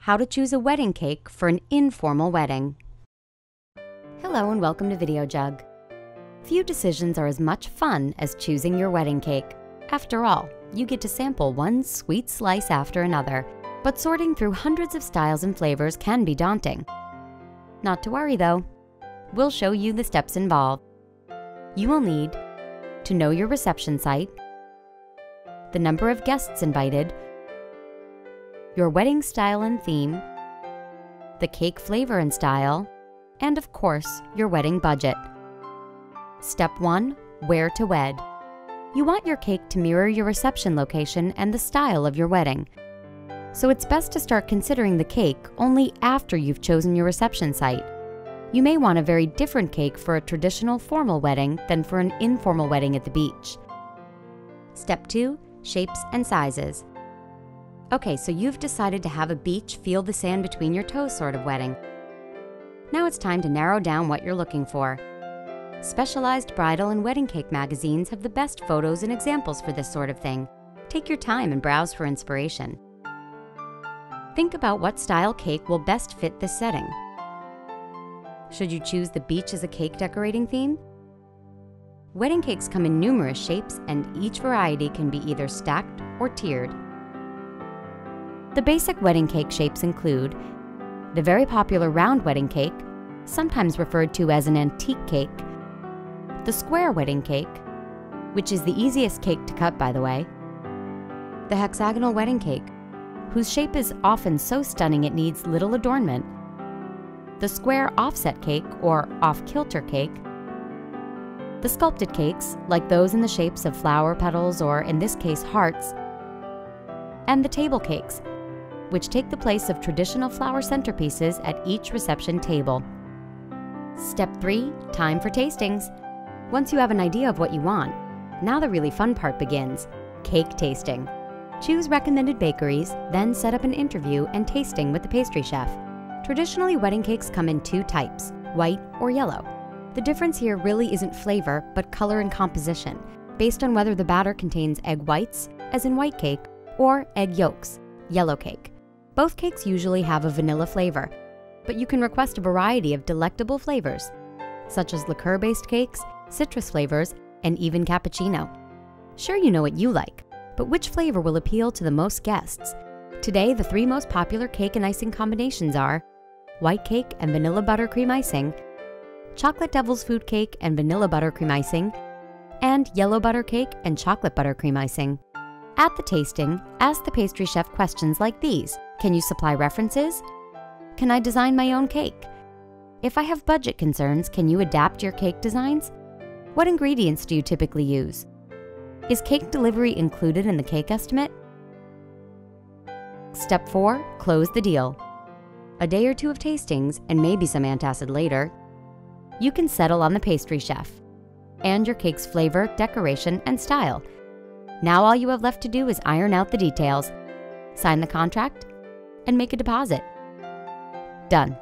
how to choose a wedding cake for an informal wedding. Hello and welcome to Videojug. Few decisions are as much fun as choosing your wedding cake. After all, you get to sample one sweet slice after another, but sorting through hundreds of styles and flavors can be daunting. Not to worry though, we'll show you the steps involved. You will need to know your reception site, the number of guests invited, your wedding style and theme, the cake flavor and style, and of course, your wedding budget. Step 1. Where to wed. You want your cake to mirror your reception location and the style of your wedding. So it's best to start considering the cake only after you've chosen your reception site. You may want a very different cake for a traditional formal wedding than for an informal wedding at the beach. Step 2. Shapes and sizes. Okay, so you've decided to have a beach, feel the sand between your toes sort of wedding. Now it's time to narrow down what you're looking for. Specialized bridal and wedding cake magazines have the best photos and examples for this sort of thing. Take your time and browse for inspiration. Think about what style cake will best fit this setting. Should you choose the beach as a cake decorating theme? Wedding cakes come in numerous shapes, and each variety can be either stacked or tiered. The basic wedding cake shapes include the very popular round wedding cake, sometimes referred to as an antique cake, the square wedding cake, which is the easiest cake to cut, by the way, the hexagonal wedding cake, whose shape is often so stunning it needs little adornment, the square offset cake or off-kilter cake, the sculpted cakes, like those in the shapes of flower petals or, in this case, hearts, and the table cakes, which take the place of traditional flower centerpieces at each reception table. Step 3. Time for tastings. Once you have an idea of what you want, now the really fun part begins, cake tasting. Choose recommended bakeries, then set up an interview and tasting with the pastry chef. Traditionally, wedding cakes come in 2 types, white or yellow. The difference here really isn't flavor, but color and composition, based on whether the batter contains egg whites, as in white cake, or egg yolks, yellow cake. Both cakes usually have a vanilla flavor, but you can request a variety of delectable flavors, such as liqueur-based cakes, citrus flavors, and even cappuccino. Sure, you know what you like, but which flavor will appeal to the most guests? Today, the 3 most popular cake and icing combinations are white cake and vanilla buttercream icing, chocolate devil's food cake and vanilla buttercream icing, and yellow butter cake and chocolate buttercream icing. At the tasting, ask the pastry chef questions like these. Can you supply references? Can I design my own cake? If I have budget concerns, can you adapt your cake designs? What ingredients do you typically use? Is cake delivery included in the cake estimate? Step 4. Close the deal. A day or 2 of tastings, and maybe some antacid later, you can settle on the pastry chef and your cake's flavor, decoration, and style. Now all you have left to do is iron out the details, sign the contract, and make a deposit. Done.